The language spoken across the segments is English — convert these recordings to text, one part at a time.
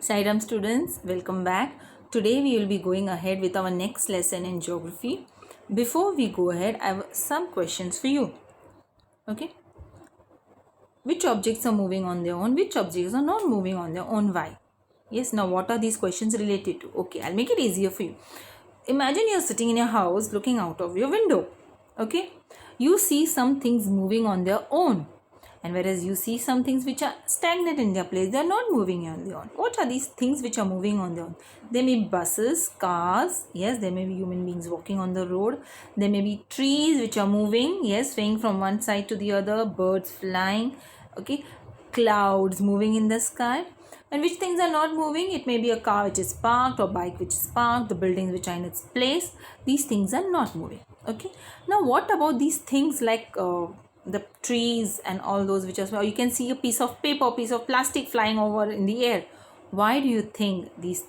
Sairam students, welcome back. Today we will be going ahead with our next lesson in geography. Before we go ahead, I have some questions for you. Okay. Which objects are moving on their own? Which objects are not moving on their own? Why? Yes, now what are these questions related to? Okay, I'll make it easier for you. Imagine you're sitting in your house looking out of your window. Okay. You see some things moving on their own. And whereas you see some things which are stagnant in their place, they are not moving on their own. What are these things which are moving on their own? There may be buses, cars, yes, there may be human beings walking on the road. There may be trees which are moving, yes, swaying from one side to the other, birds flying, okay, clouds moving in the sky. And which things are not moving? It may be a car which is parked or bike which is parked, the buildings which are in its place. These things are not moving, okay. Now what about these things like the trees and all those which are small? You can see a piece of paper, piece of plastic flying over in the air. Why do you think these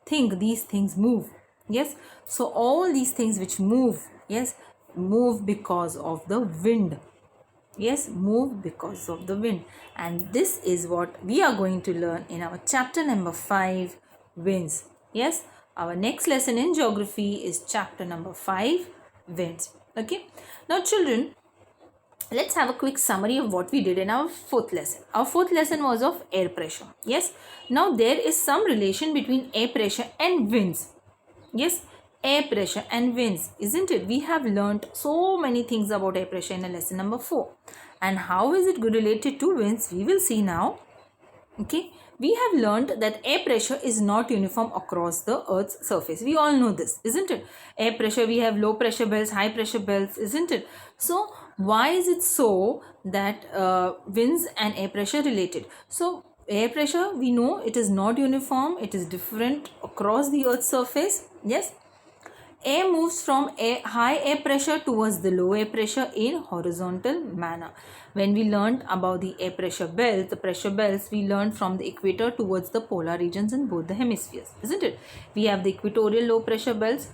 things move? Yes, so all these things which move, yes, move because of the wind. Yes, move because of the wind. And this is what we are going to learn in our chapter number 5, winds. Yes, our next lesson in geography is chapter number 5, winds. Okay, now children, let's have a quick summary of what we did in our fourth lesson. Our fourth lesson was of air pressure. Yes, now there is some relation between air pressure and winds. Yes, air pressure and winds, isn't it? We have learnt so many things about air pressure in a lesson number 4. And how is it related to winds? We will see now. Okay, we have learned that air pressure is not uniform across the earth's surface. We all know this, isn't it? Air pressure, we have low pressure belts, high pressure belts, isn't it? So why is it so that winds and air pressure related? So air pressure, we know it is not uniform, it is different across the earth's surface. Yes, air moves from high air pressure towards the low air pressure in horizontal manner. When we learned about the air pressure belts, the pressure belts, we learned from the equator towards the polar regions in both the hemispheres, isn't it? We have the equatorial low pressure belts,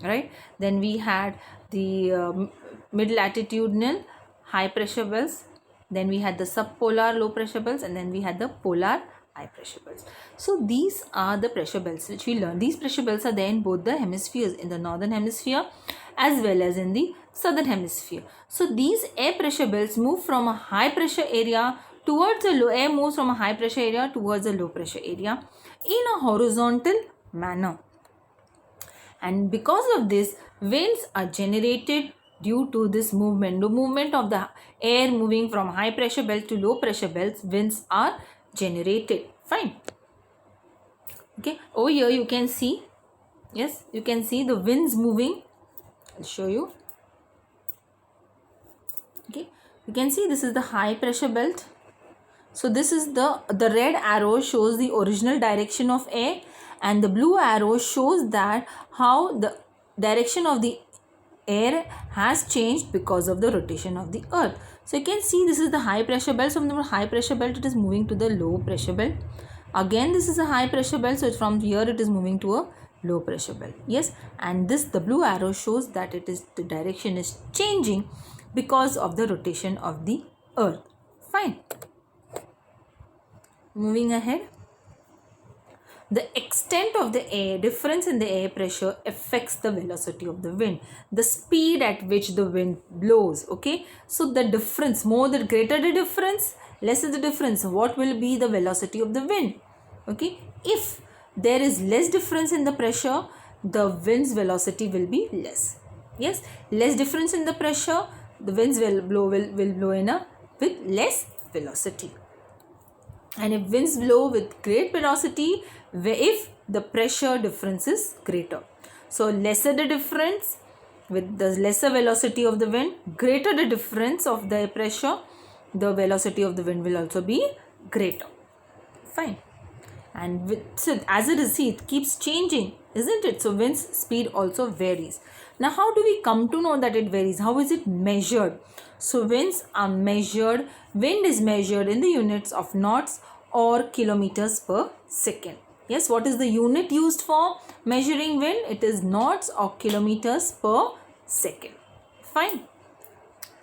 right? Then we had the mid-latitudinal high pressure belts. Then we had the subpolar low pressure belts, and then we had the polar high pressure belts. So these are the pressure belts which we learned. These pressure belts are there in both the hemispheres, in the northern hemisphere as well as in the southern hemisphere. So these air pressure belts move from a high pressure area towards a low, air moves from a high pressure area towards a low pressure area in a horizontal manner. And because of this, winds are generated due to this movement. The movement of the air moving from high pressure belt to low pressure belts, winds are generated. Fine. Okay, over here you can see, yes, you can see the winds moving. I'll show you. Okay, you can see this is the high pressure belt. So this is the red arrow shows the original direction of air, and the blue arrow shows that how the direction of the air has changed because of the rotation of the earth. So you can see this is the high pressure belt. So from the high pressure belt it is moving to the low pressure belt. Again this is a high pressure belt, so from here it is moving to a low pressure belt. Yes, and this, the blue arrow shows that it is, the direction is changing because of the rotation of the earth. Fine. Moving ahead, the extent of the air difference in the air pressure affects the velocity of the wind, the speed at which the wind blows. Okay, so the difference, the greater the difference, lesser the difference, what will be the velocity of the wind? Okay, if there is less difference in the pressure, the wind's velocity will be less. Yes, less difference in the pressure, the winds will blow in a with less velocity. And if winds blow with great velocity, if the pressure difference is greater. So lesser the difference, with the lesser velocity of the wind, greater the difference of the pressure, the velocity of the wind will also be greater. Fine. And so as it is, see, it keeps changing, isn't it? So wind's speed also varies. Now how do we come to know that it varies? How is it measured? So winds are measured, wind is measured in the units of knots or kilometers per second. Yes, what is the unit used for measuring wind? It is knots or kilometers per second. Fine.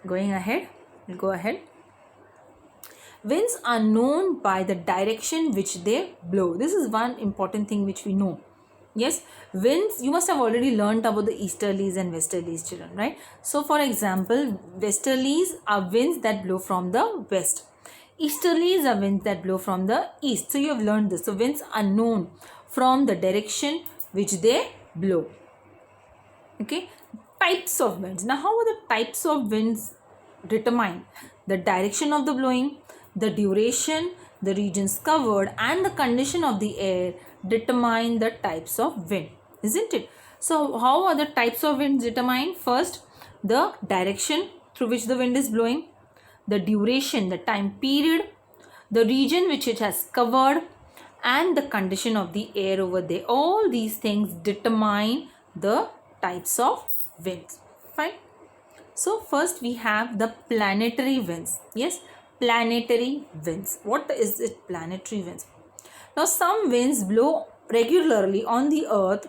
Going ahead, we'll go ahead. Winds are known by the direction which they blow. This is one important thing which we know. Yes, winds, you must have already learnt about the easterlies and westerlies, children, right? So for example, westerlies are winds that blow from the west. Easterlies are winds that blow from the east. So you have learned this. So winds are known from the direction which they blow. Okay, types of winds. Now how are the types of winds determined? The direction of the blowing, the duration, the regions covered, and the condition of the air determine the types of wind, isn't it? So how are the types of winds determined? First, the direction through which the wind is blowing, the duration, the time period, the region which it has covered, and the condition of the air over there. All these things determine the types of winds. Fine. So first we have the planetary winds. Yes, planetary winds. What is it, planetary winds? Now some winds blow regularly on the earth.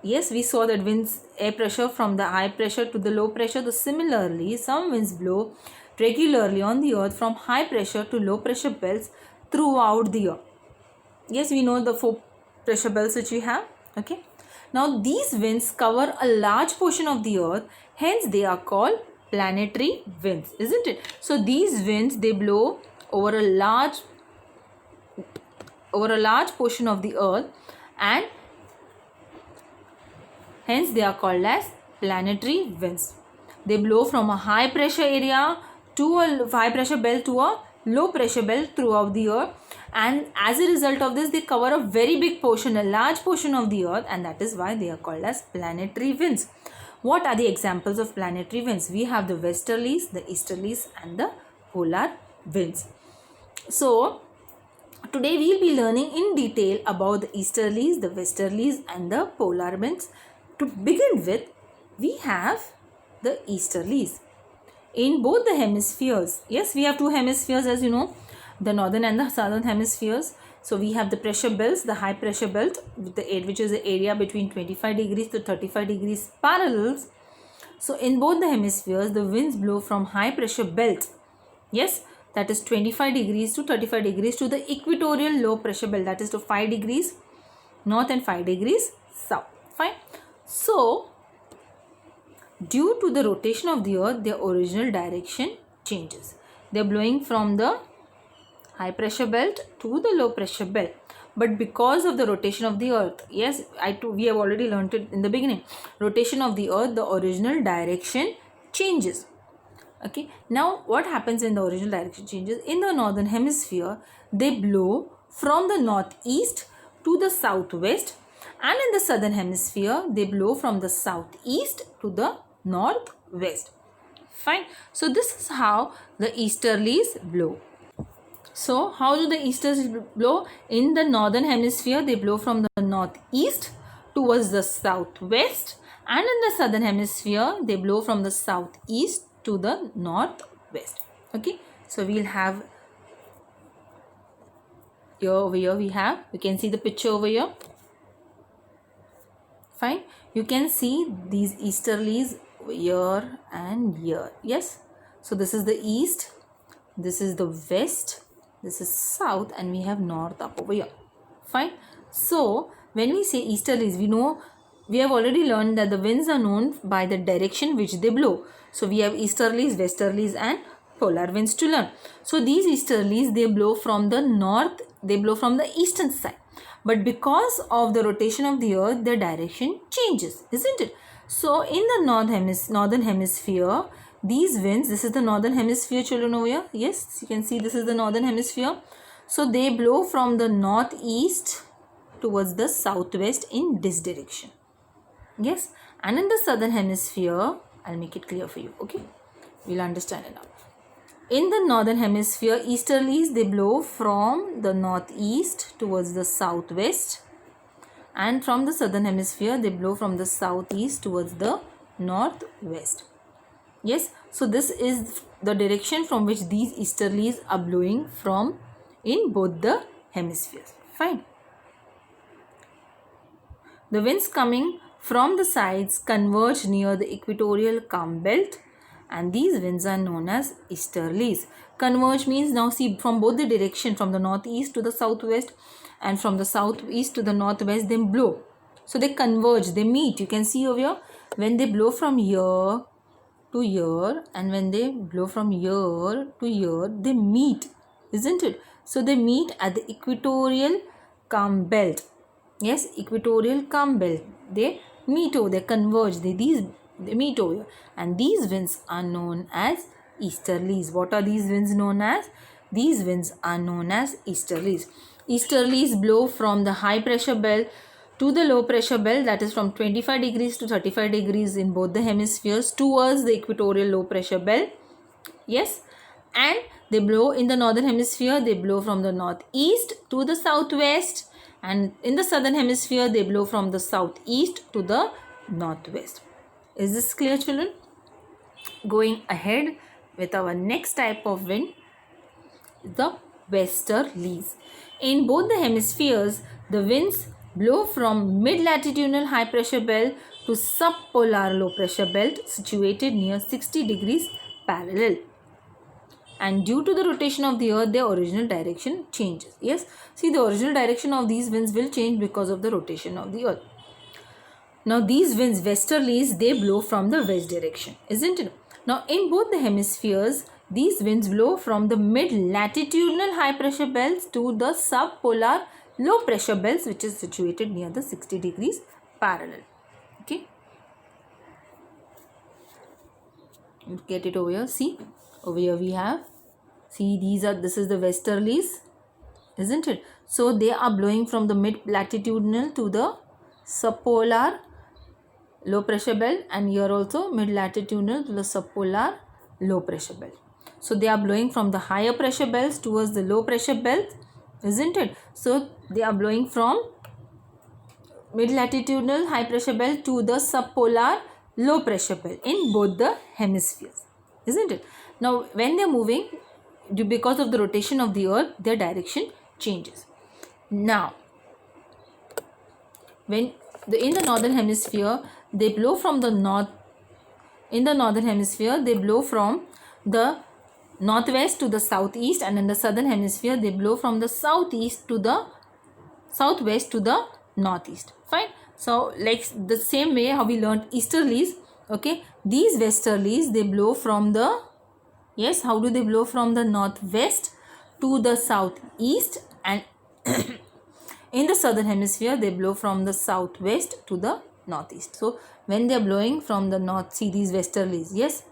Yes, we saw that winds, air pressure from the high pressure to the low pressure. So similarly, some winds blow regularly on the earth from high pressure to low pressure belts throughout the year. Yes, we know the 4 pressure belts which we have. Okay. Now these winds cover a large portion of the earth, hence they are called planetary winds, isn't it? So these winds, they blow over a large portion of the earth, and hence they are called as planetary winds. They blow from a high pressure area to a high pressure belt to a low pressure belt throughout the earth, and as a result of this they cover a very big portion, a large portion of the earth, and that is why they are called as planetary winds. What are the examples of planetary winds? We have the westerlies, the easterlies, and the polar winds. So today we will be learning in detail about the easterlies, the westerlies, and the polar winds. To begin with, we have the easterlies in both the hemispheres. Yes, we have 2 hemispheres, as you know, the northern and the southern hemispheres. So we have the pressure belts, the high pressure belt with the air, which is the area between 25 degrees to 35 degrees parallels. So in both the hemispheres, the winds blow from high pressure belts. Yes, that is 25 degrees to 35 degrees to the equatorial low pressure belt, that is to 5 degrees north and 5 degrees south. Fine. So due to the rotation of the earth, their original direction changes. They are blowing from the high pressure belt to the low pressure belt, but because of the rotation of the earth, yes, we have already learnt it in the beginning, rotation of the earth, the original direction changes. Okay, now what happens when the original direction changes? In the northern hemisphere, they blow from the northeast to the southwest, and in the southern hemisphere, they blow from the southeast to the northwest. Fine. So this is how the easterlies blow. So how do the easterlies blow? In the northern hemisphere, they blow from the northeast towards the southwest, and in the southern hemisphere, they blow from the southeast to the northwest. Okay, so we'll have here, over here you can see the picture over here. Fine, you can see these easterlies here and here. Yes, so this is the east, this is the west, this is south, and we have north up over here. Fine. So when we say easterlies, we have already learned that the winds are known by the direction which they blow. So we have easterlies, westerlies, and polar winds to learn. So these easterlies, they blow from the north, they blow from the eastern side. But because of the rotation of the earth, their direction changes, isn't it? So in the northern hemisphere, these winds, this is the northern hemisphere, children, over here. Yes, you can see this is the northern hemisphere. So they blow from the northeast towards the southwest in this direction. Yes, and in the southern hemisphere, I'll make it clear for you. Okay, you'll understand it now. In the northern hemisphere, easterlies, they blow from the northeast towards the southwest, and from the southern hemisphere, they blow from the southeast towards the northwest. Yes, so this is the direction from which these easterlies are blowing from in both the hemispheres. Fine. The winds coming from the sides converge near the equatorial calm belt, and these winds are known as easterlies. Converge means, now see, from both the direction, from the northeast to the southwest and from the southeast to the northwest, they blow. So they converge, they meet. You can see over here, when they blow from here to here and when they blow from here to here, they meet, isn't it? So they meet at the equatorial calm belt. Yes, equatorial calm belt. They meet over, they converge, they meet over here, and these winds are known as easterlies. What are these winds known as? These winds are known as easterlies. Easterlies blow from the high pressure belt to the low pressure belt, that is from 25 degrees to 35 degrees in both the hemispheres, towards the equatorial low pressure belt. Yes, and they blow in the northern hemisphere, they blow from the northeast to the southwest, and in the southern hemisphere they blow from the southeast to the northwest. Is this clear, children? Going ahead with our next type of wind, the westerlies. In both the hemispheres, the winds blow from mid-latitudinal high pressure belt to subpolar low pressure belt situated near 60 degrees parallel. And due to the rotation of the earth, their original direction changes. Yes, see, the original direction of these winds will change because of the rotation of the earth. Now these winds, westerlies, they blow from the west direction, isn't it? Now in both the hemispheres, these winds blow from the mid-latitudinal high pressure belts to the subpolar low pressure belts, which is situated near the 60 degrees parallel. Okay, get it over here. See, over here we have, see, this is the westerlies, isn't it? So they are blowing from the mid-latitudinal to the subpolar low pressure belt, and here also mid-latitudinal to the subpolar low pressure belt. So they are blowing from the higher pressure belts towards the low pressure belts, isn't it? So they are blowing from mid-latitudinal high pressure belt to the subpolar low pressure belt in both the hemispheres, isn't it? Now when they are moving, because of the rotation of the earth, their direction changes. Now when in the northern hemisphere, they blow from the north. In the northern hemisphere, they blow from the northwest to the southeast, and in the southern hemisphere, they blow from the southeast to the southwest to the northeast. Fine. So like the same way how we learned easterlies. Okay, these westerlies, they blow from the, yes, how do they blow? From the northwest to the southeast, and in the southern hemisphere, they blow from the southwest to the northeast. So when they are blowing from the north, see these westerlies, yes,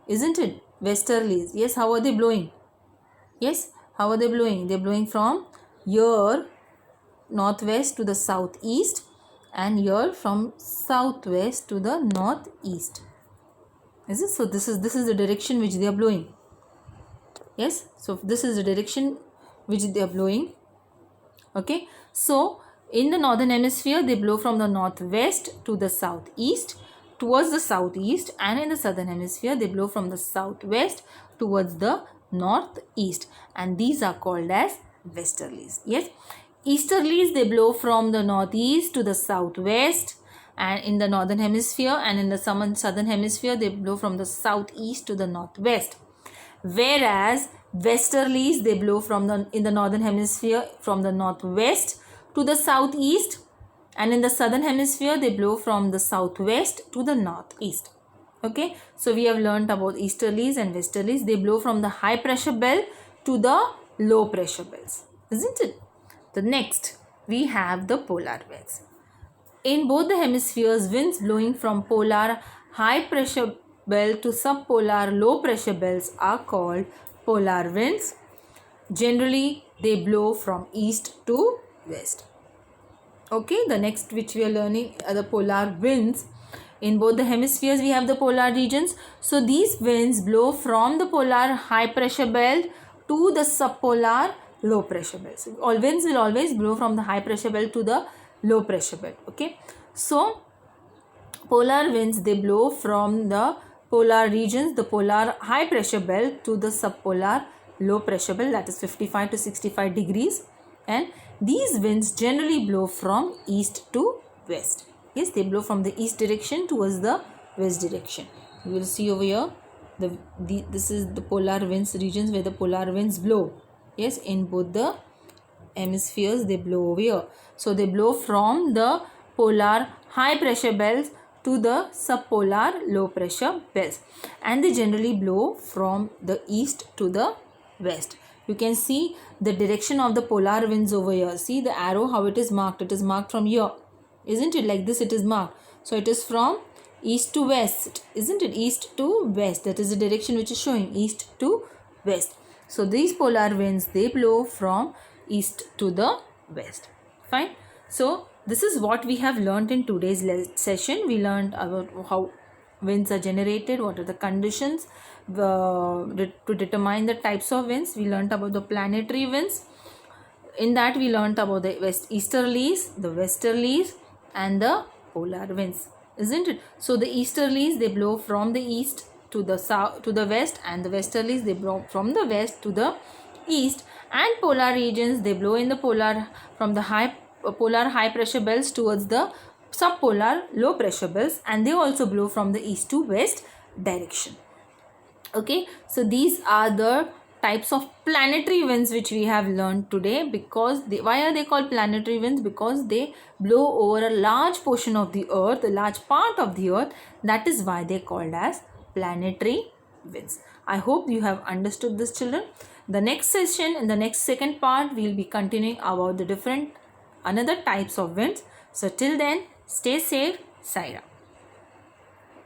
isn't it? Westerlies, yes, how are they blowing? Yes, how are they blowing? They are blowing from here northwest to the southeast, and here from southwest to the northeast. Is it? So this is the direction which they are blowing. Yes, so this is the direction which they are blowing. Okay, so in the northern hemisphere, they blow from the northwest to the southeast, towards the southeast, and in the southern hemisphere, they blow from the southwest towards the northeast, and these are called as westerlies. Yes, easterlies, they blow from the northeast to the southwest, and in the northern hemisphere, and in the southern hemisphere, they blow from the southeast to the northwest. Whereas westerlies, they blow from in the northern hemisphere from the northwest to the southeast, and in the southern hemisphere they blow from the southwest to the northeast. Okay, so we have learnt about easterlies and westerlies. They blow from the high pressure belt to the low pressure belts, isn't it? The next we have the polar winds. In both the hemispheres, winds blowing from polar high pressure belt to subpolar low pressure belts are called polar winds. Generally, they blow from east to west. Okay, the next which we are learning are the polar winds. In both the hemispheres, we have the polar regions. So these winds blow from the polar high pressure belt to the subpolar low pressure belt. So all winds will always blow from the high pressure belt to the low pressure belt. Okay, so polar winds, they blow from the polar regions, the polar high pressure belt to the subpolar low pressure belt, that is 55 to 65 degrees, and these winds generally blow from east to west. Yes, they blow from the east direction towards the west direction. You will see over here. this is the polar winds regions where the polar winds blow. Yes, in both the hemispheres they blow over here. So they blow from the polar high pressure belts to the subpolar low pressure belts, and they generally blow from the east to the west. You can see the direction of the polar winds over here. See the arrow, how it is marked. It is marked from here, isn't it? Like this it is marked. So it is from east to west, isn't it? East to west, that is the direction which is showing, east to west. So these polar winds, they blow from east to the west. Fine. So this is what we have learned in today's session. We learned about how winds are generated, what are the conditions to determine the types of winds. We learned about the planetary winds. In that we learned about the easterlies, the westerlies, and the polar winds, isn't it? So the easterlies, they blow from the east to the south to the west, and the westerlies, they blow from the west to the east, and polar regions, they blow in the polar from the polar high pressure belts towards the subpolar low pressure belts, and they also blow from the east to west direction. Okay, so these are the types of planetary winds which we have learned today. Because why are they called planetary winds? Because they blow over a large portion of the earth, a large part of the earth. That is why they are called as planetary winds. I hope you have understood this, children. The next session, in the next second part, we will be continuing about the different another types of winds. So till then, stay safe. Saira.